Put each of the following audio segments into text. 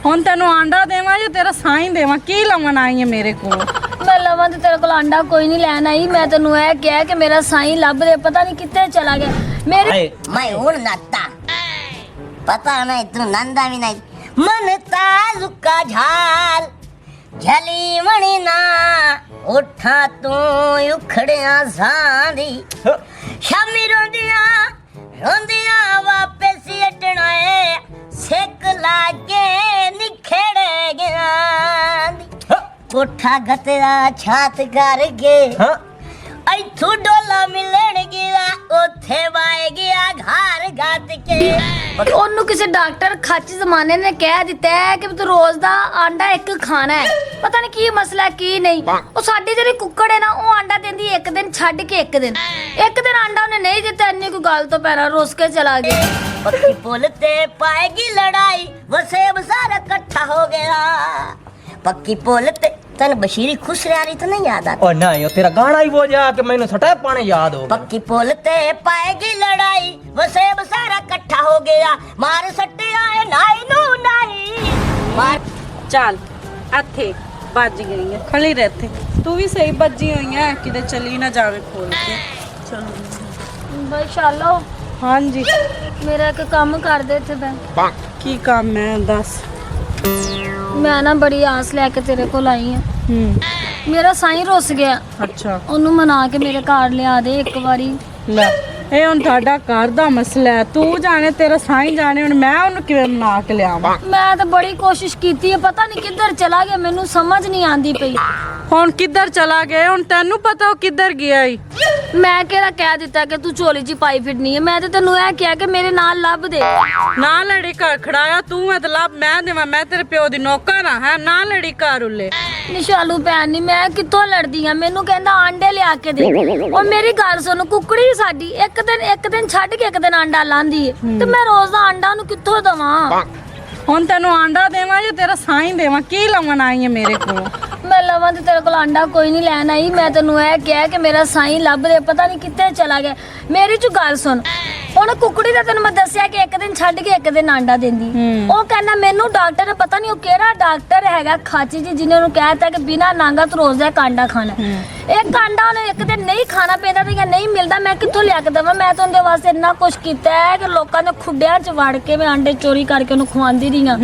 ਹੁਣ ਤੈਨੂੰ ਆਂਡਾ ਦੇਵਾਂ ਜਾਂ ਤੇਰਾ ਸਾਈਂ ਦੇਵਾਂ? ਕੀ ਲਵਣ ਆਈ ਹੈ ਮੇਰੇ ਕੋਲ? ਮੈਂ ਲਵਾਂ ਤੇ ਤੇਰੇ ਕੋਲ ਆਂਡਾ ਕੋਈ ਨਹੀਂ ਲੈਣ ਆਈ। ਮੈਂ ਤੈਨੂੰ ਇਹ ਕਿਹਾ ਕਿ ਮੇਰਾ ਸਾਈਂ ਲੱਭ ਦੇ, ਪਤਾ ਨਹੀਂ ਕਿੱਥੇ ਚਲਾ ਗਿਆ। ਮੇਰੇ मैं हूं नाता पता नहीं तू नंदा भी नहीं मन ताजुका झाल झली मणी ना उठा तू उखड़िया सांदी शामी रोंदिया वापस अटना सिक लागे निखड़ गया कोठा गतरा छात करके ਇੱਥੋਂ ਡੋਲਾ ਮਿਲਣ ਗਿਆ ਉੱਥੇ ਵਾਏ ਗਿਆ ਘਰ ਗੱਤ ਕੇ। ਉਹਨੂੰ ਕਿਸੇ ਡਾਕਟਰ ਖੱਚ ਜ਼ਮਾਨੇ ਨੇ ਕਹਿ ਦਿੱਤਾ ਹੈ ਕਿ ਤੂੰ ਰੋਜ਼ ਦਾ ਆਂਡਾ ਇੱਕ ਖਾਣਾ ਹੈ। ਪਤਾ ਨਹੀਂ ਕੀ ਮਸਲਾ ਕੀ ਨਹੀਂ। ਉਹ ਸਾਡੀ ਜਿਹੜੀ ਕੁੱਕੜ ਹੈ ਨਾ, ਉਹ ਆਂਡਾ ਦਿੰਦੀ ਇੱਕ ਦਿਨ ਛੱਡ ਕੇ ਇੱਕ ਦਿਨ ਆਂਡਾ ਉਹਨੇ ਨਹੀਂ ਦਿੱਤਾ। ਇੰਨੀ ਕੋਈ ਗੱਲ ਤੋਂ ਪਹਿਲਾਂ ਰੁੱਸ ਕੇ ਚਲਾ ਗਿਆ। ਪੱਕੀ ਪੁੱਲ ਤੇ ਪਾਏਗੀ ਲੜਾਈ ਵਸੇਬ ਸਾਰਾ ਇਕੱਠਾ ਹੋ ਗਿਆ। पक्की पुल ते तन बशीरी खुश रही तो नहीं याद आता? ओ नहीं, ओ तेरा गाना ही वो जा कि मैंने सटा पाने याद हो। पक्की पुल ते पाएगी लड़ाई वसेब सारा इकट्ठा हो गया मार सट्टे आए नाई नू नाई मार। ਚੱਲ ਇੱਥੇ ਵੱਜ ਗਈ ਹੈ, ਖੜੀ ਰਹਿ ਇੱਥੇ। ਤੂੰ ਵੀ ਸਹੀ ਵੱਜੀ ਹੋਈ ਹੈ, ਕਿਤੇ ਚਲੀ ਨਾ ਜਾਵੇ ਖੋਲ ਕੇ। ਚਲੋ ਬਈ ਸ਼ਾਲੋ, ਹਾਂਜੀ। ਮੇਰਾ ਇੱਕ ਕੰਮ ਕਰ ਦੇ ਇੱਥੇ ਬੈਂ। ਕੀ ਕੰਮ ਹੈ ਦੱਸ? ਮੈਂ ਨਾ ਬੜੀ ਆਸ ਲੈ ਕੇ ਤੇਰੇ ਕੋਲ ਆਈ ਹਾਂ। ਮੇਰਾ ਸਾਈਂ ਰੁੱਸ ਗਿਆ। ਅੱਛਾ, ਉਹਨੂੰ ਮਨਾ ਕੇ ਮੇਰੇ ਘਰ ਲਿਆ ਦੇ ਇੱਕ ਵਾਰੀ। ਲੈ ਇਹ ਹੁਣ ਤੁਹਾਡਾ ਘਰ ਦਾ ਮਸਲਾ ਹੈ। ਤੂੰ ਜਾਣੇ, ਤੇਰਾ ਸਾਈਂ ਜਾਣੇ, ਹੁਣ ਮੈਂ ਉਹਨੂੰ ਕਿਵੇਂ ਮਨਾ ਕੇ ਲਿਆਵਾਂ? ਮੈਂ ਤਾਂ ਬੜੀ ਕੋਸ਼ਿਸ਼ ਕੀਤੀ ਹੈ, ਪਤਾ ਨਹੀਂ ਕਿੱਧਰ ਚਲਾ ਗਿਆ, ਮੈਨੂੰ ਸਮਝ ਨਹੀਂ ਆਂਦੀ ਪਈ। ਹੁਣ ਕਿੱਧਰ ਚਲਾ ਗਿਆ? ਹੁਣ ਤੈਨੂੰ ਪਤਾ ਉਹ ਕਿੱਧਰ ਗਿਆ ਈ? ਮੈਂ ਕਿਹੜਾ ਕਹਿ ਦਿੱਤਾ ਕਿ ਤੂੰ ਝੋਲੀ 'ਚ ਪਾਈ ਫਿਰਨੀ ਹੈ? ਮੈਂ ਤਾਂ ਤੈਨੂੰ ਇਹ ਕਿਹਾ ਕਿ ਮੇਰੇ ਨਾਲ ਲੱਭ ਦੇ। ਨਾ ਲੜੀ ਘਰ ਖੜਾਇਆ ਤੂੰ, ਮਤਲਬ ਮੈਂ ਦੇਵਾਂ? ਮੈਂ ਤੇਰੇ ਪਿਓ ਦੀ ਨੌਕਰ ਆ ਹੈ? ਨਾ ਲੜੀ ਘਰ ਉੱਲੇ। ਨਿਸ਼ਾਲੂ ਭੈਣ ਨੀ, ਮੈਂ ਕਿੱਥੋਂ ਲੜਦੀ ਆ? ਮੈਨੂੰ ਕਹਿੰਦਾ ਆਂਡੇ ਲਿਆ ਕੇ ਦੇ। ਉਹ ਮੇਰੀ ਗੱਲ ਸੁਣ, ਕੁੱਕੜੀ ਸਾਡੀ ਇੱਕ ਦਿਨ ਛੱਡ ਕੇ ਇੱਕ ਦਿਨ ਆਂਡਾ ਲਾਂਦੀ ਏ, ਤੇ ਮੈਂ ਰੋਜ਼ ਦਾ ਆਂਡਾ ਨੂੰ ਕਿੱਥੋਂ ਦਵਾਂ? ਹੁਣ ਤੈਨੂੰ ਆਂਡਾ ਦੇਵਾਂ ਜਾਂ ਤੇਰਾ ਸਾਈਂ ਦੇਵਾਂ? ਕੀ ਲਵਣ ਆਈ ਹੈ ਮੇਰੇ ਕੋਲ? ਮੈਂ ਲਵਾਂ ਤੇ ਤੇਰੇ ਕੋਲ ਆਂਡਾ ਕੋਈ ਨਹੀਂ ਲੈਣ ਆਈ। ਮੈਂ ਤੈਨੂੰ ਇਹ ਕਿਹਾ ਕਿ ਮੇਰਾ ਸਾਈਂ ਲੱਭ ਦੇ, ਪਤਾ ਨਹੀਂ ਕਿੱਥੇ ਚਲਾ ਗਿਆ। ਮੇਰੀ ਚ ਗੱਲ ਸੁਣ, ਹੁਣ ਕੁੱਕੜੀ ਦਾ ਤੈਨੂੰ ਮੈਂ ਦੱਸਿਆ ਕਿ ਇੱਕ ਦਿਨ ਛੱਡ ਕੇ ਇੱਕ ਦਿਨ ਆਂਡਾ ਦਿੰਦੀ। ਉਹ ਕਹਿੰਦਾ ਮੈਨੂੰ ਡਾਕਟਰ ਨੇ, ਪਤਾ ਨਹੀਂ ਉਹ ਕਿਹੜਾ ਡਾਕਟਰ ਹੈਗਾ ਖਾਚੀ ਜੀ, ਜਿਹਨੇ ਉਹਨੂੰ ਕਹਿਤਾ ਕਿ ਬਿਨਾਂ ਨਾਂਗਾ ਤੋਂ ਰੋਜ਼ ਦਾ ਆਂਡਾ ਖਾਣਾ। ਇੱਕ ਆਂਡਾ ਉਹਨੇ ਇੱਕ ਦਿਨ ਨਹੀਂ ਖਾਣਾ ਪੈਂਦਾ ਤੇ ਨਹੀਂ ਮਿਲਦਾ, ਮੈਂ ਕਿੱਥੋਂ ਲਿਆ ਕੇ ਦੇਵਾਂ? ਮੈਂ ਤਾਂ ਉਹਦੇ ਵਾਸਤੇ ਇੰਨਾ ਕੁਛ ਕੀਤਾ ਹੈ ਕਿ ਲੋਕਾਂ ਦੇ ਖੁੱਡਿਆਂ 'ਚ ਵੜ ਕੇ ਮੈਂ ਆਂਡੇ ਚੋਰੀ ਕਰਕੇ ਉਹਨੂੰ ਖਵਾਉਂਦੀ ਰਹੀ ਹਾਂ।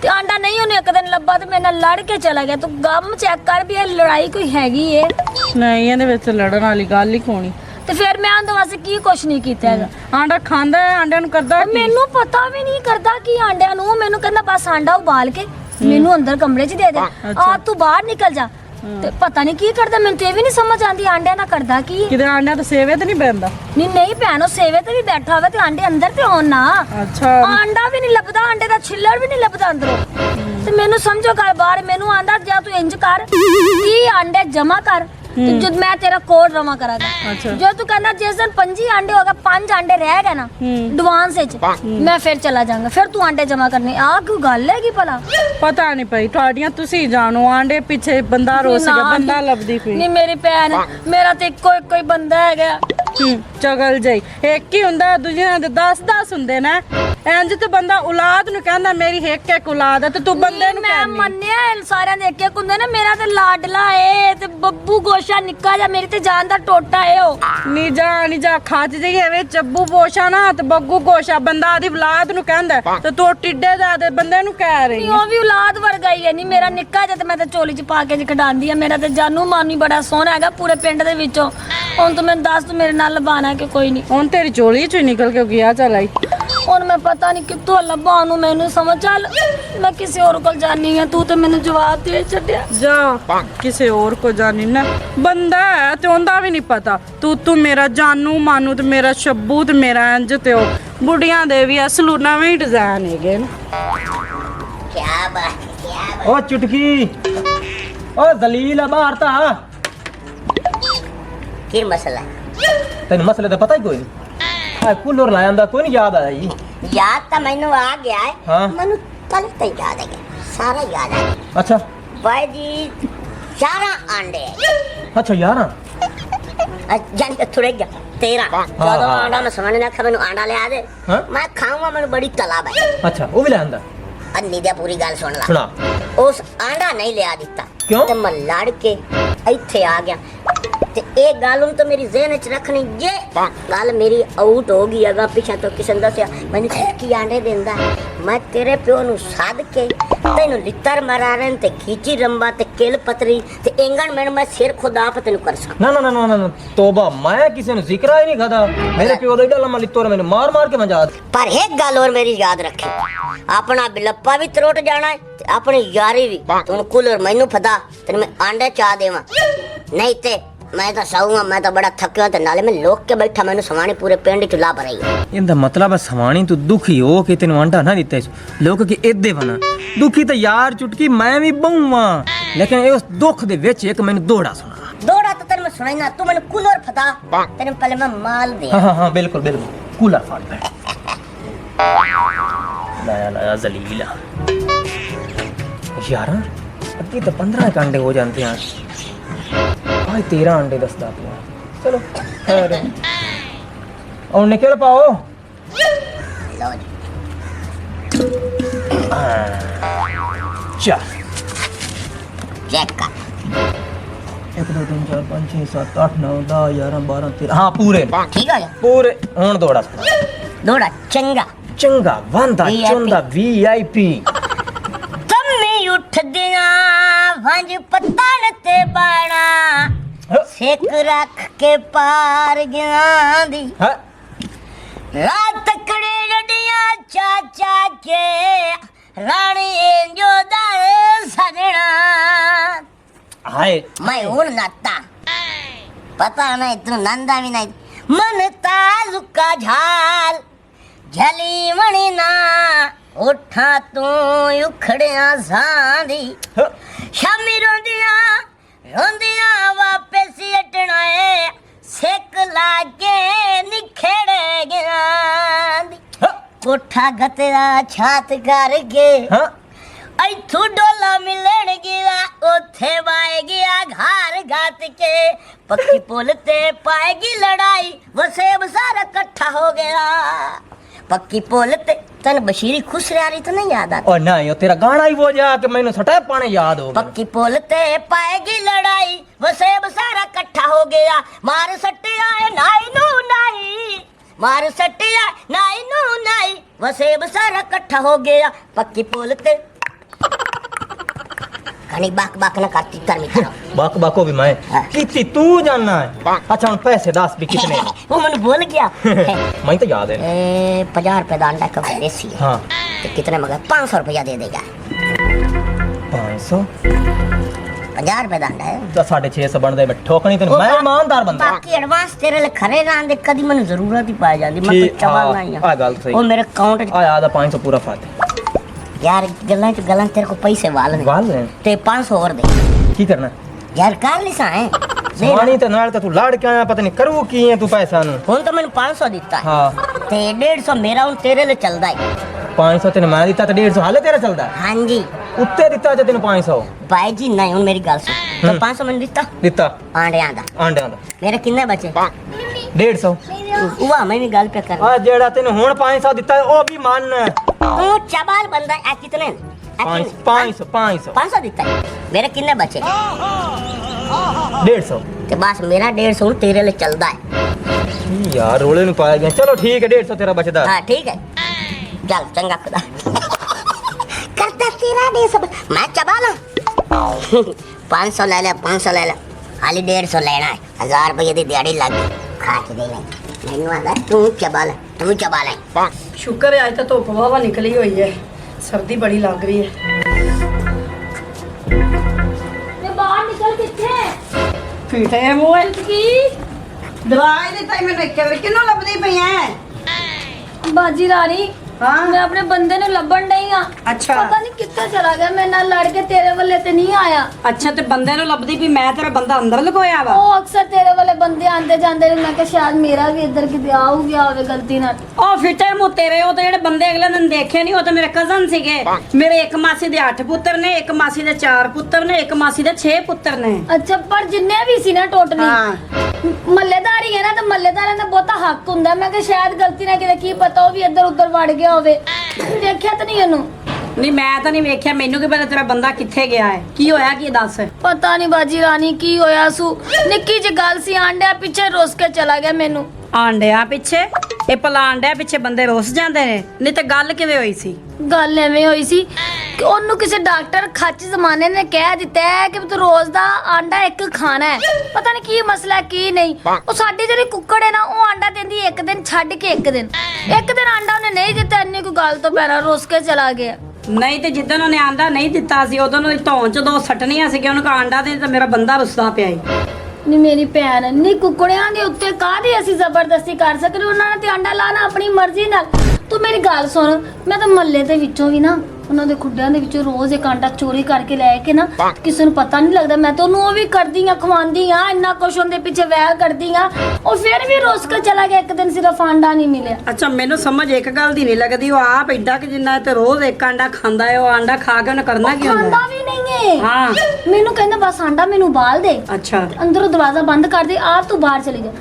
ਤੇ ਆਂਡਾ ਨਹੀਂ ਉਹਨੇ ਇੱਕ ਦਿਨ ਲੱਭਾ ਤੇ ਮੇਰੇ ਨਾਲ ਲੜ ਕੇ ਚਲਾ ਗਿਆ। ਤੂੰ ਗਮ ਚੈੱਕ ਕਰ ਵੀ ਇਹ ਲੜਾਈ ਕੋਈ ਹੈਗੀ ਏ? ਨਹੀਂ, ਇਹਦੇ ਵਿੱਚ ਲੜਨ ਵਾਲੀ ਗੱਲ ਹੀ ਕੋਣੀ। ਤੇ ਫਿਰ ਮੈਂ ਉਹਦੇ ਵਾਸਤੇ ਕੀ ਕੁਛ ਨਹੀਂ ਕੀਤਾ ਹੈਗਾ। ਆਂਡਾ ਖਾਂਦਾ ਹੈ, ਆਂਡਿਆਂ ਨੂੰ ਕਰਦਾ ਕੀ? ਮੈਨੂੰ ਪਤਾ ਵੀ ਨਹੀਂ ਕਰਦਾ ਕੀ ਆਂਡਿਆਂ ਨੂੰ। ਮੈਨੂੰ ਕਹਿੰਦਾ ਬਸ ਆਂਡਾ ਉਬਾਲ ਕੇ ਮੈਨੂੰ ਅੰਦਰ ਕਮਰੇ 'ਚ ਦੇ ਦੇ, ਆ ਤੂੰ ਬਾਹਰ ਨਿਕਲ ਜਾ। ਤੇ ਪਤਾ ਨਹੀਂ ਕੀ ਕਰਦਾ, ਮੈਨੂੰ ਤੇ ਇਹ ਵੀ ਨਹੀਂ ਸਮਝ ਆਂਦੀ ਆਂਡਿਆਂ ਨਾਲ ਕਰਦਾ ਕੀ। ਕਿਤੇ ਆਂਡਿਆਂ ਤੇ ਸੇਵੇ ਤੇ ਨਹੀਂ ਬੈਂਦਾ? ਨਹੀਂ ਭੈਣ, ਉਹ ਸੇਵੇ ਤੇ ਵੀ ਬੈਠਾ ਹੋਵੇ ਤੇ ਆਂਡੇ ਅੰਦਰ ਤੇ ਹੋਣ ਨਾ। ਅੱਛਾ, ਆਂਡਾ ਵੀ ਨਹੀਂ ਲੱਭਦਾ, ਆਂਡੇ ਦਾ ਛਿੱਲੜ ਵੀ ਨਹੀਂ ਲੱਭਦਾ ਅੰਦਰੋਂ। ਤੇ ਮੈਨੂੰ ਸਮਝੋ ਕਰ ਬਾਹਰ, ਮੈਨੂੰ ਆਂਦਾ ਜਾ ਤੂੰ ਇੰਜ ਕਰ ਕੀ ਆਂਡੇ ਜਮਾ ਕਰ ਤੇ ਜਦ ਮੈਂ ਤੇਰਾ ਕੋਡ ਰਵਾ ਕਰਾਂਗਾ। ਜੋ ਤੂੰ ਕਹਿੰਦਾ ਜਿਸ ਦਿਨ 5 ਆਂਡੇ ਹੋਗਾ, 5 ਆਂਡੇ ਰਹਿ ਗਏ ਨਾ ਐਡਵਾਂਸ ਵਿੱਚ, ਮੈਂ ਫਿਰ ਚਲਾ ਜਾਵਾਂਗਾ। ਫਿਰ ਤੂੰ ਆਂਡੇ ਜਮਾ ਕਰਨੇ। ਆ ਕੋਈ ਗੱਲ ਹੈਗੀ ਭਲਾ? ਪਤਾ ਨਹੀਂ ਪਈ ਤੁਹਾਡੀਆਂ, ਤੁਸੀਂ ਜਾਣੋ। ਆਂਡੇ ਪਿੱਛੇ ਬੰਦਾ ਰੋਸ ਗਿਆ, ਬੰਦਾ ਲੱਭਦੀ ਪਈ। ਨਹੀਂ ਮੇਰੀ ਭੈਣ, ਮੇਰਾ ਤੇ ਇੱਕੋ ਹੀ ਬੰਦਾ ਹੈਗਾ। ਚਗਲ ਜਾਈ ਇੱਕ ਹੀ ਹੁੰਦਾ, ਦੂਜਿਆਂ ਦੇ 10 ਹੁੰਦੇ ਨੇ। ਇੰਜ ਤੇ ਬੰਦਾ ਔਲਾਦ ਨੂੰ ਕਹਿੰਦਾ ਮੇਰੀ ਇੱਕ ਔਲਾਦ ਹੈ, ਤੇ ਤੂੰ ਬੰਦੇ ਨੂੰ ਮੈਂ ਮੰਨਿਆ ਸਾਰਿਆਂ ਦੇ ਇੱਕ ਹੁੰਦੇ ਨੇ। ਮੇਰਾ ਤੇ ਲਾਡਲਾ ਏ ਤੇ ਬੱਬੂ ਗੋਸ਼ਾ ਨਿੱਕਾ ਜਿਹਾ, ਮੇਰੀ ਤੇ ਜਾਨ ਦਾ ਟੋਟਾ ਏ। ਉਹ ਨੀ ਜਾ ਖਾਜ ਜੀ ਐਵੇਂ ਚੱਬੂ ਗੋਸ਼ਾ ਨਾ ਤੇ ਬੱਗੂ ਗੋਸ਼ਾ ਬੰਦਾ ਆਦੀ ਔਲਾਦ ਨੂੰ ਕਹਿੰਦਾ, ਤੇ ਤੂੰ ਟਿੱਡੇ ਦਾ ਦੇ ਬੰਦੇ ਨੂੰ ਕਹਿ ਰਹੀ। ਉਹ ਵੀ ਔਲਾਦ ਵਰਗਾ ਹੀ ਹੈ। ਨਹੀਂ ਮੇਰਾ ਨਿੱਕਾ ਜਿਹਾ ਤੇ ਮੈਂ ਤੇ ਝੋਲੀ 'ਚ ਪਾ ਕੇ ਖਿਡਾਉਂਦੀ ਆ। ਮੇਰਾ ਤੇ ਜਾਨੂ ਮਾਨੂ ਬੜਾ ਸੋਹਣਾ ਹੈਗਾ ਪੂਰੇ ਪਿੰਡ ਦੇ ਵਿੱਚੋਂ। ਹੁਣ ਤੂੰ ਮੈਨੂੰ ਦੱਸ, ਤੂੰ ਮੇਰੇ ਨਾਲ ਲਬਾਣਾ ਕਿ ਕੋਈ ਨਹੀਂ? ਹੁਣ ਤੇਰੀ ਝੋਲੀ 'ਚ ਨਿਕਲ ਕੇ ਗਿਆ ਚਲ ਆਈ। ਹੁਣ ਮੈਂ ਪਤਾ ਨਹੀਂ ਕਿੱਥੋਂ ਲੱਭਾਂ ਉਹਨੂੰ, ਮੈਨੂੰ ਸਮਝ। ਚੱਲ ਮੈਂ ਕਿਸੇ ਹੋਰ ਕੋਲ ਜਾਣੀ ਆ, ਤੂੰ ਤੇ ਮੈਨੂੰ ਜਵਾਬ ਦੇ ਛੱਡਿਆ। ਜਾ ਕਿਸੇ ਹੋਰ ਕੋ ਜਾਣੀ ਨਾ, ਬੰਦਾ ਹੈ ਤੇ ਉਹਦਾ ਵੀ ਨਹੀਂ ਪਤਾ। ਤੂੰ ਮੇਰਾ ਜਾਨੂ ਮਾਨੂ ਤੇ ਮੇਰਾ ਸ਼ੱਬੂ ਤੇ ਮੇਰਾ ਇੰਜ ਤੇ ਉਹ ਬੁੱਢੀਆਂ ਦੇ ਵੀ ਅਸਲੂ ਨਵੇਂ ਡਿਜ਼ਾਈਨ ਹੈਗੇ ਨੇ। क्या बात क्या बात। ओ चुटकी, ओ दलील बाहर ता की मसला तेन मसले दा पता ही कोई नहीं। आ कूलर लाया अंदा कोई नहीं याद आया जी। याद तो मैनू आ गया है। हाँ। मैनू कल तक याद है, सारा याद है। अच्छा भाई जी 4 आंडे अच्छा यार, जान के थोड़े गया 13 14 आंडा। मैं समझ ना खा, मैनू आंडा ले आ दे। हाँ? मैं खाऊंगा, मैनू बड़ी तलब है। अच्छा वो भी लाया अंदा। अन्नी दी पूरी गल सुन ला। सुना। उस आंडा नहीं लिया दिता क्यों? ते मैं लड़ के इत्थे आ गया ते एक गल तो मेरी ज़हन च रखनी, जे गल मेरी आउट हो गई अगा पिछा तो किसी ने दसिया मैंने की आंडे देंदा, मैं तेरे प्यो नु साध के तेनु लित्तर मरारन ते खींची रंबा ते किल पतरी ते एंगण में मैं सिर खुदा पे तेनु कर सा। ना ना ना ना ना तौबा, मैं किसी ने जिक्र ही नहीं खादा। मेरे प्यो दा एडा लम्मा लित्तो मैंने मार मार के मजा। पर एक गल और मेरी याद रखी, अपना बिलप्पा भी त्रोट जाना है ते अपनी यारी भी। तू कूलर मैनू फदा तेन मैं आंडे चा देवा, नहीं ते मैं तो सऊंगा। मैं तो बड़ा थकिया ते नाले में लोक के बैठा मैनू सवानी पूरे पिंड च ला भराई। इंदा मतलब सवानी तू दुखी हो कि तेन आंडा ना दिता लोग कि एदे बना दुखी तो यार चुटकी मैं भी बहुआ, लेकिन उस दुख दे विच एक मैनू दौड़ा सुना। दौड़ा तो तेन मैं सुनाई ना, तू मैनू कूलर फदा तेन पहले मैं माल दे। हाँ हाँ हाँ बिल्कुल बिल्कुल, कूलर फाड़ दे। लाया लाया जलीला यार, अभी तो 15 अंडे हो जाते हैं, आज 13 अंडे दसदा पिया। चलो खैर और निकल पाओ। लो जी। चल चेक कर। 1 2 3 4 5 6 7 8 9 10 11 12 13 हाँ पूरे ठीक है पूरे हुण दौड़ा दौड़ा चंगा चंगा वंदा चुंदा VIP। तम्मी उठ दिया वंज पत्तन ते बाणा सेक रख के पार गया दी हाँ रात कड़े गड्डियां चाचा के रानी जो दाए सजना। हाय मैं हूं नाता पता नहीं तू नंदा भी नहीं मन ताजुका झाल झली मणी ना उठा तू उखड़िया सांदी शामी रोंदिया वापस अटना है सेक लागे निखेड़े गया कोठा गतरा छात करके हाँ इथू डोला मिलन गया उथे वाए गया घर घात के पक्की पुल ते पाएगी लड़ाई वसेब सारा इकट्ठा हो गया। पक्की पुल ते तन बशीरी खुश रही तो नहीं याद आता? और नहीं वो तेरा गाना ही वो जा कि मैंने सटा पाने याद हो गया। पक्की पुल ते पाएगी लड़ाई वसेब सारा इकट्ठा हो गया। मार सट्टिया नाई नू नाई मार सट्टिया नाई नू नाई वसेब सारा इकट्ठा हो गया। पक्की पुल ते कनी बाक बाक ना करती तरमी करो बाक बाको भी मैं हाँ। कितनी तू जानना है। अच्छा हम पैसे 10 भी कितने वो मैंने भूल गया। मैं तो याद है 50 रुपए का अंडा कब देसी है हाँ तो कितने मगर 500 रुपया दे देगा। 500 50 रुपए का अंडा है तो 650 बनदे मैं ठोकनी तेन मैं ईमानदार बंदा। बाकी एडवांस तेरे लिए खरे रांदे कदी मैंने जरूरत ही पाई जाती मैं ठीक, तो चबाल नहीं आ गल सही। वो मेरे अकाउंट आ आधा 500 पूरा फाते यार गल्लां तेरे को पैसे वाल ने वाल ने ते 500 और दे की करना यार कर ली सा है मानी ते नाल ते तू लाड़ के आया पता नहीं करू की है तू पैसा नु हुन तो मैंने 500 दिता है हाँ ते 150 मेरा हुन तेरे लिए चलदा है। 500 तेने मैं दिता तो 150 हाले तेरा चलदा है। हां जी उत्ते दिता जे तेन 500 भाई जी नहीं हुन मेरी गल सुन तो 500 मैंने दिता आंडे आंदा आंडे दा मेरे कितने बचे 150 हुआ मैं भी गल पे कर आ जेड़ा तेन हुन 500 दिता है ओ भी मान तू चबाल बंदा है कितने 500 दिता है मेरे कितने बचे 150 ते बस मेरा 150 तेरे लिए चलदा है। यार रोले नु पाया गया। चलो ठीक है 150 तेरा बचदा। हाँ ठीक है चल चंगा खुदा करता तेरा 150 मैं चबाला 500 ले ले 500 ले ले खाली 150 लेना है 1000 रुपये की दिहाड़ी लग गई खा के दे नहीं आंदा तू चबा ले। शुक्र है आज तो धुप हवा निकली हुई है, सर्दी बड़ी लग रही है। मैं बाहर निकल किथे फीटे मोबाइल की दवाई ਦਿੱਤਾ ਮੈਨੂੰ ਕਿੰਨੂੰ ਲੱਭਦੀ ਪਈ ਐ बाजी रानी हाँ? मैं अपने बंदे ने लभन नहीं आ अच्छा। पता नहीं कितना चला गया मेरे नाल लड़ के तेरे वाले ते नहीं आया। ਅੱਛਾ ਤੇ ਬੰਦੇ ਨੂੰ ਲੱਭਦੀ ਵੀ ਮੈਂ ਤੇਰਾ ਬੰਦਾ ਅੰਦਰ ਲਗੋਇਆ ਵਾ। ਉਹ ਅਕਸਰ ਤੇਰੇ ਵਾਲੇ ਬੰਦੇ ਆਂਦੇ ਜਾਂਦੇ ਨੇ ਮੈਂ ਕਿਹਾ ਸ਼ਾਇਦ ਮੇਰਾ ਵੀ ਇੱਧਰ ਕਿਤੇ ਆ ਹੋ ਗਿਆ ਹੋਵੇ ਗਲਤੀ ਨਾਲ। ਉਹ ਫਿੱਟੇ ਮੂੰਹ ਤੇਰੇ ਉਹ ਤੇ ਜਿਹੜੇ ਬੰਦੇ ਅਗਲੇ ਦਿਨ ਦੇਖੇ ਨਹੀਂ ਉਹ ਤੇ ਮੇਰੇ ਕਜ਼ਨ ਸੀਗੇ। ਮੇਰੇ ਇੱਕ ਮਾਸੀ ਦੇ 8 ਪੁੱਤਰ ਨੇ, ਇੱਕ ਮਾਸੀ ਦੇ 4 ਪੁੱਤਰ ਨੇ, ਇੱਕ ਮਾਸੀ ਦੇ 6 ਪੁੱਤਰ ਨੇ। ਅੱਛਾ ਪਰ ਜਿੰਨੇ ਵੀ ਸੀ ਨਾ ਟੋਟਲੀ ਮੱਲੇਦਾਰੀ ਹੈ ਨਾ ਤੇ ਮੱਲੇਦਾਰਾਂ ਦਾ ਬਹੁਤਾ ਹੱਕ ਹੁੰਦਾ। ਮੈਂ ਕਿਹਾ ਸ਼ਾਇਦ ਗਲਤੀ ਨਾਲ ਕਿਤੇ ਕੀ ਪਤਾ ਉਹ ਵੀ ਇੱਧਰ ਉੱਧਰ ਵੜ ਗਿਆ ਹੋਵੇ। ਦੇਖਿਆ ਤਾਂ ਨਹੀਂ ਇਹਨੂੰ ਨਹੀਂ ਮੈਂ ਤਾਂ ਨਹੀਂ ਵੇਖਿਆ, ਮੈਨੂੰ ਕੀ ਪਤਾ ਤੇਰਾ ਬੰਦਾ ਕਿੱਥੇ ਗਿਆ ਹੈ, ਕੀ ਹੋਇਆ ਕੀ ਦੱਸ। ਪਤਾ ਨਹੀਂ ਬਾਜੀ ਰਾਣੀ ਕੀ ਹੋਇਆ ਸੂ, ਨਿੱਕੀ ਜਿਹੀ ਗੱਲ ਸੀ, ਆਂਡਿਆਂ ਪਿੱਛੇ ਰੁੱਸ ਕੇ ਚਲਾ ਗਿਆ ਮੈਨੂੰ। ਆਂਡਿਆਂ ਪਿੱਛੇ? ਇਹ ਭਲਾ ਆਂਡਿਆਂ ਪਿੱਛੇ ਬੰਦੇ ਰੁੱਸ ਜਾਂਦੇ ਨੇ? ਨਹੀਂ ਤੇ ਗੱਲ ਕਿਵੇਂ ਹੋਈ ਸੀ? ਗੱਲ ਐਵੇਂ ਹੋਈ ਸੀ ਕਿ ਉਹਨੂੰ ਕਿਸੇ ਡਾਕਟਰ ਖੱਚ ਜ਼ਮਾਨੇ ਨੇ ਕਹਿ ਦਿੱਤਾ ਹੈ ਕਿ ਤੂੰ ਰੋਜ਼ ਦਾ ਆਂਡਾ ਇੱਕ ਖਾਣਾ ਹੈ। ਪਤਾ ਨਹੀਂ ਕੀ ਮਸਲਾ ਹੈ, ਕੀ ਨਹੀਂ। ਉਹ ਸਾਡੀ ਜਿਹੜੀ ਕੁੱਕੜ ਹੈ ਨਾ, ਉਹ ਆਂਡਾ ਦਿੰਦੀ ਇੱਕ ਦਿਨ ਛੱਡ ਕੇ ਇੱਕ ਦਿਨ ਆਂਡਾ ਉਹਨੇ ਨਹੀਂ ਦਿੱਤਾ। ਇੰਨੀ ਕੋਈ ਗੱਲ ਤੋਂ ਪਹਿਲਾਂ ਰੁੱਸ ਕੇ ਚਲਾ ਗਿਆ। ਨਹੀਂ ਤੇ ਜਿੱਦਣ ਉਹਨੇ ਆਂਡਾ ਨਹੀਂ ਦਿੱਤਾ ਸੀ ਉਦੋਂ ਨੂੰ ਧੌਣ ਚ 2 ਸੱਟਣੀਆਂ ਸੀ ਕਿ ਉਹਨੂੰ ਕਾ ਆਂਡਾ ਦੇ, ਤਾਂ ਮੇਰਾ ਬੰਦਾ ਰੁੱਸਦਾ ਪਿਆ ਈ। ਨੀ ਮੇਰੀ ਭੈਣ, ਨੀ ਕੁੱਕੜਿਆਂ ਦੇ ਉੱਤੇ ਕਾਹਦੀ ਅਸੀਂ ਜ਼ਬਰਦਸਤੀ ਕਰ ਸਕਦੇ? ਉਹਨਾਂ ਨੇ ਤੇ ਆਂਡਾ ਲਾਣਾ ਆਪਣੀ ਮਰਜ਼ੀ ਨਾਲ। ਤੂੰ ਮੇਰੀ ਗੱਲ ਸੁਣ, ਮੈਂ ਤਾਂ ਮਹੱਲੇ ਦੇ ਵਿੱਚੋਂ ਵੀ ਨਾ ਉਹਨਾਂ ਦੇ ਖੁੱਡਿਆਂ ਦੇ ਵਿੱਚੋਂ ਰੋਜ਼ ਇੱਕ ਆਂਡਾ ਚੋਰੀ ਕਰਕੇ ਲੈ ਕੇ ਨਾ, ਕਿਸੇ ਨੂੰ ਪਤਾ ਨਹੀਂ ਲੱਗਦਾ। ਮੈਂ ਤਾਂ ਉਹਨੂੰ ਉਹ ਵੀ ਕਰਦੀ ਆ, ਖਵਾਉਂਦੀ ਆ, ਇੰਨਾ ਕੁਛ ਉਹਦੇ ਪਿੱਛੇ ਵੈਰ ਕਰਦੀ ਆ। ਉਹ ਫਿਰ ਵੀ ਰੁੱਸ ਕੇ ਚਲਾ ਗਿਆ, ਇੱਕ ਦਿਨ ਸਿਰਫ ਆਂਡਾ ਨਹੀਂ ਮਿਲਿਆ। ਅੱਛਾ, ਮੈਨੂੰ ਸਮਝ ਇੱਕ ਗੱਲ ਦੀ ਨਹੀਂ ਲੱਗਦੀ, ਉਹ ਆਪ ਐਡਾ ਕਿ ਜਿੰਨਾ ਤੇ ਰੋਜ਼ ਇੱਕ ਆਂਡਾ ਖਾਂਦਾ ਹੈ, ਉਹ ਆਂਡਾ ਖਾ ਕੇ ਉਹਨੇ ਕਰਨਾ ਕੀ ਹੁੰਦਾ? ਖਾਂਦਾ ਵੀ ਨਹੀਂ ਹੈ। ਹਾਂ, ਮੈਨੂੰ ਕਹਿੰਦਾ ਬਸ ਆਂਡਾ ਮੈਨੂੰ ਬਾਲ ਦੇ, ਅੱਛਾ ਅੰਦਰੋਂ ਦਰਵਾਜ਼ਾ ਬੰਦ ਕਰ ਦੇ, ਆਪ ਤੂੰ ਬਾਹਰ ਚਲੀ ਜਾ।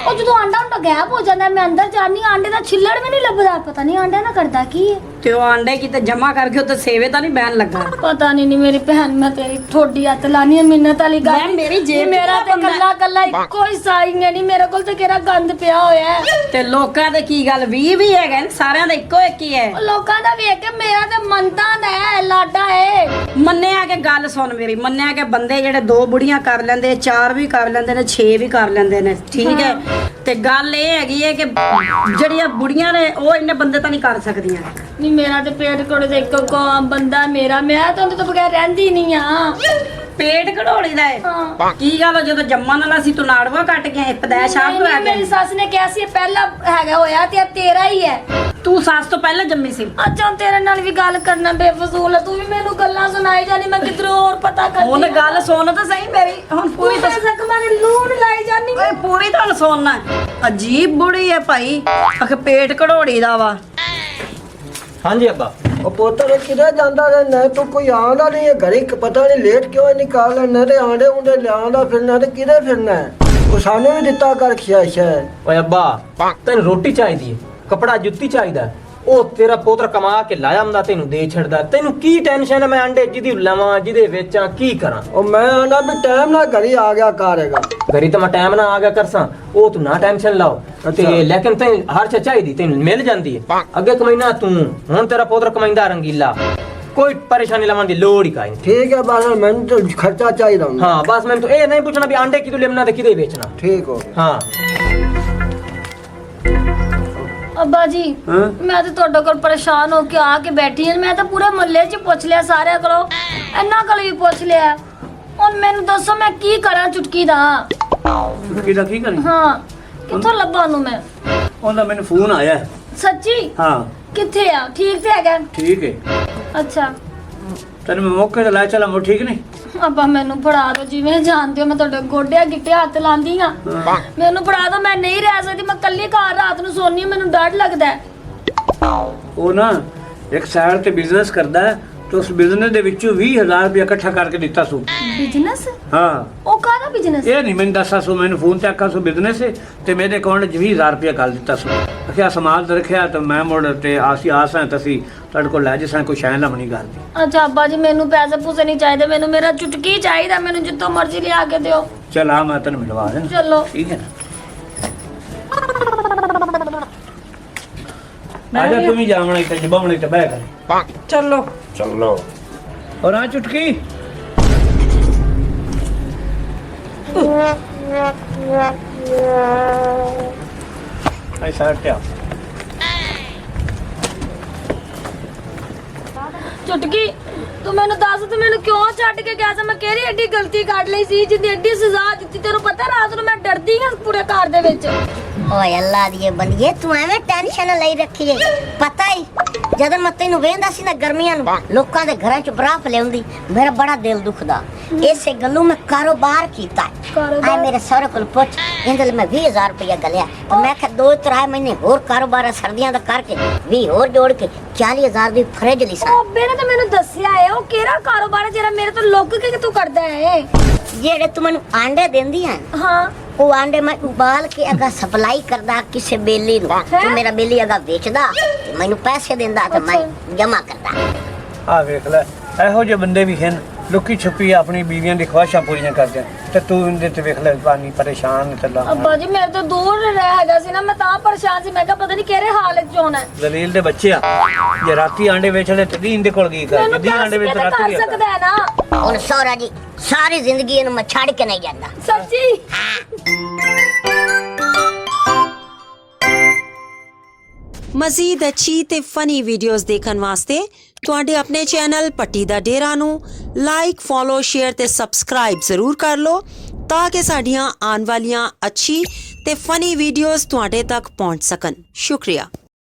ਉਹ ਜਦੋਂ ਆਂਡਾ ਹੁੰਦਾ ਗਾਇਬ ਹੋ ਜਾਂਦਾ, ਮੈਂ ਅੰਦਰ ਜਾਣੀ, ਆਂਡੇ ਦਾ ਛਿੱਲੜ ਵੀ ਨਹੀਂ ਲੱਭਦਾ। ਪਤਾ ਨਹੀਂ ਆਂਡਾ ਨਾ ਕਰਦਾ ਕੀ ਹੈ। ਤੇ ਉਹ ਆਂਡੇ ਕਿਤੇ ਜਮਾ ਕਰਕੇ ਉੱਤੇ ਸੇਵੇ ਤਾਂ ਨਹੀਂ ਬੈਣ ਲੱਗਾ? ਪਤਾ ਨਹੀਂ ਮੇਰੀ ਭੈਣ, ਮੈਂ ਤੇਰੀ ਠੋਡੀ ਹੱਥ ਲਾਣੀ ਹੈ, ਮਿੰਨਤ ਵਾਲੀ ਗੱਲ। ਮੈਂ ਮੇਰੀ ਜੇਬ ਮੇਰਾ ਤੇ ਕੱਲਾ ਇੱਕੋ ਹੀ ਸਾਈ ਨਹੀਂ, ਮੇਰੇ ਕੋਲ ਤੇ ਕਿਹੜਾ ਗੰਦ ਪਿਆ ਹੋਇਆ ਹੈ। ਤੇ ਲੋਕਾਂ ਦੇ ਕੀ ਗੱਲ 20 ਵੀ ਹੈਗੇ ਨੇ, ਸਾਰਿਆਂ ਦਾ ਇੱਕੋ ਇੱਕ ਹੀ ਹੈ। ਉਹ ਲੋਕਾਂ ਦਾ ਵੇਖ ਕੇ ਮੇਰਾ ਤੇ ਮੰਨਤਾ ਦਾ ਹੈ, ਲਾਡਾ ਹੈ। ਮੰਨਿਆ ਕਿ ਗੱਲ ਸੁਣ ਮੇਰੀ, ਮੰਨਿਆ ਕਿ ਬੰਦੇ ਜਿਹੜੇ 2 ਬੁੜੀਆਂ ਕਰ ਲੈਂਦੇ, 4 ਵੀ ਕਰ ਲੈਂਦੇ ਨੇ, 6 ਵੀ ਕਰ ਲੈਂਦੇ ਨੇ, ਠੀਕ ਹੈ। ਤੇ ਗੱਲ ਇਹ ਹੈਗੀ ਹੈ ਕਿ ਜਿਹੜੀਆਂ ਬੁੜੀਆਂ ਨੇ ਉਹ ਇੰਨੇ ਬੰਦੇ ਤਾਂ ਨਹੀਂ ਕਰ ਸਕਦੀਆਂ। ਨਹੀਂ ਮੇਰਾ ਤੇ ਪੇਟ ਕੋੜੇ ਦੇ ਇੱਕ ਬੰਦਾ ਮੇਰਾ, ਮੈਂ ਤਾਂ ਉਹਦੇ ਤੋਂ ਬਗੈਰ ਰਹਿੰਦੀ ਨਹੀਂ ਆ। ਪੇਟ ਘੜੋਲੀ ਦਾ ਹੈ? ਹਾਂ। ਕੀ ਗੱਲ, ਜਦੋਂ ਜੰਮਣ ਵਾਲਾ ਸੀ ਤੂੰ ਨਾੜਵਾ ਕੱਟ ਕੇ ਪਦੈਸ਼ ਆਪ ਲੈ ਮੇਰੀ ਕੇ? ਸੱਸ ਨੇ ਕਿਹਾ ਸੀ ਇਹ ਪਹਿਲਾ ਹੈਗਾ ਹੋਇਆ ਤੇ ਇਹ ਤੇਰਾ ਹੀ ਹੈ। ਤੂੰ ਸੱਸ ਤੋਂ ਪਹਿਲਾਂ ਜੰਮੀ ਸੀ? ਅੱਛਾ, ਤੇਰੇ ਨਾਲ ਵੀ ਗੱਲ ਕਰਨਾ ਬੇਫਜ਼ੂਲ ਹੈ। ਤੂੰ ਵੀ ਮੈਨੂੰ ਗੱਲਾਂ ਸੁਣਾਈ ਜਾਨੀ, ਮੈਂ ਕਿਧਰੋਂ ਹੋਰ ਪਤਾ ਕਰਦੀ। ਹੁਣ ਗੱਲ ਸੁਣ ਤਾਂ ਸਹੀ ਮੇਰੀ, ਹੁਣ ਪੂਰੀ ਤਾਂ ਜ਼ਖਮਾਂ ਦੇ ਲੂਣ ਲਾਈ ਜਾਨੀ। ਓਏ ਪੂਰੀ ਤਾਂ ਸੁਣਨਾ। ਅਜੀਬ ਬੁੜੀ ਹੈ ਭਾਈ, ਅਖ ਪੇਟ ਘੜੋੜੀ ਦਾ ਵਾ। ਹਾਂਜੀ ਅੱਬਾ। ਉਹ ਪੁੱਤਰ ਕਿਧਰ ਜਾਂਦਾ ਰਹਿਣਾ ਤੂੰ? ਕੋਈ ਆਉਂਦਾ ਨਹੀਂ ਹੈ ਘਰੇ, ਪਤਾ ਨਹੀਂ ਲੇਟ ਕਿਉਂ ਨਿਕਾਲ ਲੈਣਾ ਤੇ ਆਂਡੇ ਉਂਡੇ ਲਿਆਉਂਦਾ ਫਿਰਨਾ ਤੇ ਕਿਧਰ ਫਿਰਨਾ ਹੈ? ਉਹ ਸਾਨੂੰ ਵੀ ਦਿੱਤਾ ਕਰ ਖਿਆਇਸ਼ ਹੈ। ਓਏ ਅੱਬਾ, ਤੈਨੂੰ ਰੋਟੀ ਚਾਹੀਦੀ ਹੈ, ਕਪੜਾ ਜੁੱਤੀ ਚਾਹੀਦਾ, ਉਹ ਤੇਰਾ ਪੋਤਰ ਕਮਾ ਕੇ ਲਾਇਆ ਹੁੰਦਾ ਤੈਨੂੰ ਦੇ ਛੱਡਦਾ। ਤੈਨੂੰ ਕੀ ਟੈਨਸ਼ਨ ਹੈ? ਮੈਂ ਅੰਡੇ ਜਿਹਦੀ ਲਵਾਂ, ਜਿਹਦੇ ਵੇਚਾਂ, ਕੀ ਕਰਾਂ? ਉਹ ਮੈਂ ਆਂਦਾ ਵੀ ਟਾਈਮ ਨਾਲ ਘਰੇ ਆ ਗਿਆ ਕਰੇਗਾ। ਘਰੀ ਤਾਂ ਮੈਂ ਟਾਈਮ ਨਾਲ ਆ ਗਿਆ ਕਰਸਾਂ, ਉਹ ਤੂੰ ਨਾ ਟੈਨਸ਼ਨ ਲਾਓ। ਤੇ ਲੇਕਿਨ ਤੈਨੂੰ ਹਰ ਚੀਜ਼ ਚਾਹੀਦੀ, ਤੈਨੂੰ ਮਿਲ ਜਾਂਦੀ ਹੈ। ਅੱਗੇ ਕਮਾਈਨਾ ਤੂੰ, ਹੁਣ ਤੇਰਾ ਪੋਤਰ ਕਮਾਈਂਦਾ ਰੰਗੀਲਾ, ਕੋਈ ਪਰੇਸ਼ਾਨੀ ਲਵਾਂ ਦੀ ਲੋੜ ਹੀ ਕਾਈ ਨਹੀਂ। ਠੀਕ ਹੈ ਬਸ, ਮੈਨੂੰ ਤਾਂ ਖਰਚਾ ਚਾਹੀਦਾ ਹੁੰਦਾ। ਹਾਂ ਬਸ, ਮੈਨੂੰ ਤਾਂ ਇਹ ਨਹੀਂ ਪੁੱਛਣਾ ਵੀ ਆਂਡੇ ਕਿਦੋਂ ਲੈਣਾ ਤੇ ਕਿਦੇ ਵੇਚਣਾ। ਠੀਕ ਹੋ ਗਿਆ। ਹਾਂ ਅੱਬਾ ਜੀ, ਮੈਂ ਤੇ ਤੁਹਾਡੇ ਕੋਲ ਪਰੇਸ਼ਾਨ ਹੋ ਕੇ ਆ ਕੇ ਬੈਠੀ ਹਾਂ। ਮੈਂ ਤਾਂ ਪੂਰੇ ਮੁਹੱਲੇ 'ਚ ਪੁੱਛ ਲਿਆ ਸਾਰਿਆਂ ਕੋਲੋਂ, ਇਹਨਾਂ ਕੋਲ ਵੀ ਪੁੱਛ ਲਿਆ। ਹੁਣ ਮੈਨੂੰ ਦੱਸੋ ਮੈਂ ਕੀ ਕਰਾਂ ਚੁਟਕੀ ਦਾ? ਚੁਟਕੀ ਦਾ ਕੀ ਕਰੀ? ਹਾਂ, ਕਿੱਥੋਂ ਲੱਭਾਂ ਉਹਨੂੰ ਮੈਂ? ਉਹਦਾ ਮੈਨੂੰ ਫੋਨ ਆਇਆ। ਸੱਚੀ? ਹਾਂ ਕਿੱਥੇ ਆ? ਠੀਕ ਤੇ ਹੈਗਾ? ਠੀਕ ਹੈ, ਅੱਛਾ ਤੈਨੂੰ ਮੈਂ ਮੌਕੇ ਤੇ ਲੈ ਚਲਾ। ਮੋ ਠੀਕ ਨਹੀਂ? ਅੱਬਾ ਮੈਨੂੰ ਫੜਾ ਦਿਓ, ਜਿਵੇਂ ਜਾਣਦੇ ਹੋ ਮੈਂ ਤੁਹਾਡੇ ਗੋਡਿਆਂ ਗਿੱਟੇ ਹੱਥ ਲਾਉਂਦੀ ਆ। ਮੈਨੂੰ ਫੜਾ ਦਿਓ, ਮੈਂ ਨਹੀਂ ਰਹਿ ਸਕਦੀ। ਮੈਂ ਇਕੱਲੀ ਘਰ ਰਾਤ ਨੂੰ ਸੌਂਦੀ ਹਾਂ, ਮੈਨੂੰ ਡਰ ਲੱਗਦਾ ਹੈ। ਉਹ ਨਾ ਇੱਕ ਸਾਈਡ ਤੇ ਬਿਜ਼ਨਸ ਕਰਦਾ ਹੈ, ਤੇ ਉਸ ਬਿਜ਼ਨਸ ਦੇ ਵਿੱਚੋਂ 20,000 ਰੁਪਏ ਇਕੱਠਾ ਕਰਕੇ ਦਿੱਤਾ ਸੂ। ਬਿਜ਼ਨਸ? ਹਾਂ, ਉਹ ਕਾਹਦਾ ਬਿਜ਼ਨਸ? ਇਹ ਨਹੀਂ ਮੈਨੂੰ ਦੱਸਾ ਸੂ, ਮੈਨੂੰ ਫੋਨ ਤੇ ਆਖਾ ਸੂ ਬਿਜ਼ਨਸ ਹੈ, ਤੇ ਮੇਰੇ ਅਕਾਊਂਟ 'ਚ 20,000 ਰੁਪਏ ਕਰ ਦਿੱਤਾ ਸੂ। ਅਖਿਆ ਸਮਾਨ ਤੇ ਰੱਖਿਆ, ਤੇ ਮੈਂ ਮੁੜ ਤੇ ਆਸ ਹੈ ਤੁਸੀਂ ਤੁਹਾਡੇ ਕੋਲ ਲੈ ਜਿਸਾਂ ਕੋਈ ਸ਼ੈਨ ਲਾਉਣੀ ਗੱਲ ਦੀ। ਅੱਛਾ ਅੱਬਾ ਜੀ, ਮੈਨੂੰ ਪੈਸੇ ਪੂਸੇ ਨਹੀਂ ਚਾਹੀਦੇ, ਮੈਨੂੰ ਮੇਰਾ ਚੁਟਕੀ ਚਾਹੀਦਾ। ਮੈਨੂੰ ਜਿੱਥੋਂ ਮਰਜ਼ੀ ਲਿਆ ਕੇ ਦਿਓ। ਚਲ ਆ, ਮੈਂ ਤੈਨੂੰ ਮਿਲਵਾ ਦੇਣਾ। ਚਲੋ ਠੀਕ ਹੈ ਨਾ? ਆਜਾ ਤੂੰ ਵੀ ਜਾਵਣਾ ਇੱਥੇ ਜਬਾਵਣੇ ਤੇ ਬਹਿ ਕਰ। ਚਲੋ ਚਲੋ। ਔਰ ਆ ਚੁਟਕੀ ਆਈ ਸਾਈਡ ਤੇ ਆ। ਚੁਟਕੀ, ਤੂੰ ਮੈਨੂੰ ਦੱਸ, ਤੂੰ ਮੈਨੂੰ ਕਿਉਂ ਛੱਡ ਕੇ ਗਿਆ ਸੀ? ਮੈਂ ਕਿਹੜੀ ਐਡੀ ਗਲਤੀ ਕਰ ਲਈ ਸੀ ਜਿੰਦੀ ਐਡੀ ਸਜ਼ਾ ਦਿੱਤੀ? ਤੈਨੂੰ ਪਤਾ ਰਾਤ ਨੂੰ ਮੈਂ ਡਰਦੀ ਹਾਂ ਪੂਰੇ ਘਰ ਦੇ ਵਿੱਚ। ਓਏ ਅੱਲਾ ਦੀ ਬੰਦੀਏ, ਤੂੰ ਐਵੇਂ ਟੈਨਸ਼ਨ ਲਈ ਰੱਖੀ ਏ। ਪਤਾ ਹੀ ਜਦੋਂ ਮੈਂ ਤੈਨੂੰ ਵੇਂਦਾ ਸੀ ਨਾ ਗਰਮੀਆਂ ਨੂੰ, ਲੋਕਾਂ ਦੇ ਘਰਾਂ 'ਚ ਬਰਾਫ ਲਿਆਉਂਦੀ, ਮੇਰਾ ਬੜਾ ਦਿਲ ਦੁਖਦਾ। ਇਸੇ ਗੱਲੋਂ ਮੈਂ ਕਾਰੋਬਾਰ ਕੀਤਾ। ਆ ਮੇਰੇ ਸਹੁਰੇ ਕੋਲ ਪੁੱਛ, ਇਹਦੇ ਲਈ ਮੈਂ 20,000 ਰੁਪਇਆ ਗਲਿਆ। ਮੈਂ ਕਿਹਾ 2-3 ਮਹੀਨੇ ਹੋਰ ਕਾਰੋਬਾਰ ਸਰਦੀਆਂ ਦਾ ਕਰਕੇ 20 ਹੋਰ ਜੋੜ ਕੇ 40,000 ਦੀ ਫਰਿੱਜ ਲਈ ਸਾਂ। ਉਹ ਅੱਬੇ ਨੇ ਤਾਂ ਮੈਨੂੰ ਦੱਸਿਆ ਹੈ। ਉਹ ਕਿਹੜਾ ਕਾਰੋਬਾਰ ਹੈ ਜਿਹੜਾ ਮੇਰੇ ਤੋਂ ਲੁੱਕ ਕੇ ਤੂੰ ਕਰਦਾ ਹੈ? ਜਿਹੜੇ ਤੂੰ ਮੈਨੂੰ ਆਂਡੇ ਦਿੰਦੀ ਹੈ, ਹਾਂ, ਉਹ ਆਂਡੇ ਮੈਂ ਉਬਾਲ ਕੇ ਅਗਾ ਸਪਲਾਈ ਕਰਦਾ ਕਿਸੇ ਬੇਲੀ ਨੂੰ। ਤੇ ਮੇਰਾ ਬੇਲੀ ਅਗਾ ਵੇਚਦਾ ਤੇ ਮੈਨੂੰ ਪੈਸੇ ਦਿੰਦਾ ਤੇ ਮੈਂ ਜਮਾ ਕਰਦਾ। ਆ ਵੇਖ ਲੈ ਇਹੋ ਜਿਹੇ ਬੰਦੇ ਵੀ ਹਨ ਲੁਕੀ ਛੁਪੀ ਆਪਣੀ ਬੀਵੀਆਂ ਦੀ ਖੁਆਇਸ਼ਾਂ ਪੂਰੀਆਂ ਕਰਦੇ ਹਨ ਤੇ ਤੂੰ ਇਹਦੇ ਤੇ ਵੇਖ ਲੈ ਪਾਣੀ ਪਰੇਸ਼ਾਨ ਤੇ ਲਾ ਅੱਬਾ ਜੀ ਮੇਰੇ ਤੋਂ ਦੂਰ ਰਹਿ ਹੈਗਾ ਸੀ ਨਾ, ਮੈਂ ਤਾਂ ਪਰੇਸ਼ਾਨ ਸੀ। ਮੈਂ ਕਿਹਾ ਪਤਾ ਨਹੀਂ ਕਿਹੜੇ ਹਾਲਤ ਚ ਹੋਣਾ ਹੈ। ਦਲੀਲ ਦੇ ਬੱਚੇ ਆ ਜੇ ਰਾਤੀ ਆਂਡੇ ਵੇਚ ਲੈ ਤੇ ਦੀਨ ਦੇ ਕੋਲ ਕੀ ਕਰ ਮੈਨੂੰ ਜੇ ਦੀਨ ਆਂਡੇ ਦੱਸ ਵੇਚ ਕੇ ਤਾਂ ਰਾਤੀ ਕਰ ਕੀ ਸਕਦਾ ਹੈ ਨਾ। ਹੁਣ ਸਹੁਰਾ ਜੀ ਸਾਰੀ ਜ਼ਿੰਦਗੀ ਇਹਨੂੰ ਮੈਂ ਛੱਡ ਕੇ ਨਹੀਂ ਜਾਂਦਾ। ਸੱਚੀ ਮਜ਼ੀਦ ਅੱਛੀ ਤੇ ਫਨੀ ਵੀਡੀਓਜ਼ ਦੇਖਣ ਵਾਸਤੇ ਤੁਹਾਡੇ ਆਪਣੇ ਚੈਨਲ ਪੱਟੀ ਦਾ ਡੇਰਾ ਨੂੰ ਲਾਈਕ, ਫੋਲੋ, ਸ਼ੇਅਰ ਤੇ ਸਬਸਕ੍ਰਾਈਬ ਜ਼ਰੂਰ ਕਰ ਲਓ ਤਾਂ ਕਿ ਸਾਡੀਆਂ ਆਉਣ ਵਾਲੀਆਂ ਅੱਛੀ ਤੇ ਫਨੀ ਵੀਡੀਓਜ਼ ਤੁਹਾਡੇ ਤੱਕ ਪਹੁੰਚ ਸਕਣ। ਸ਼ੁਕਰੀਆ।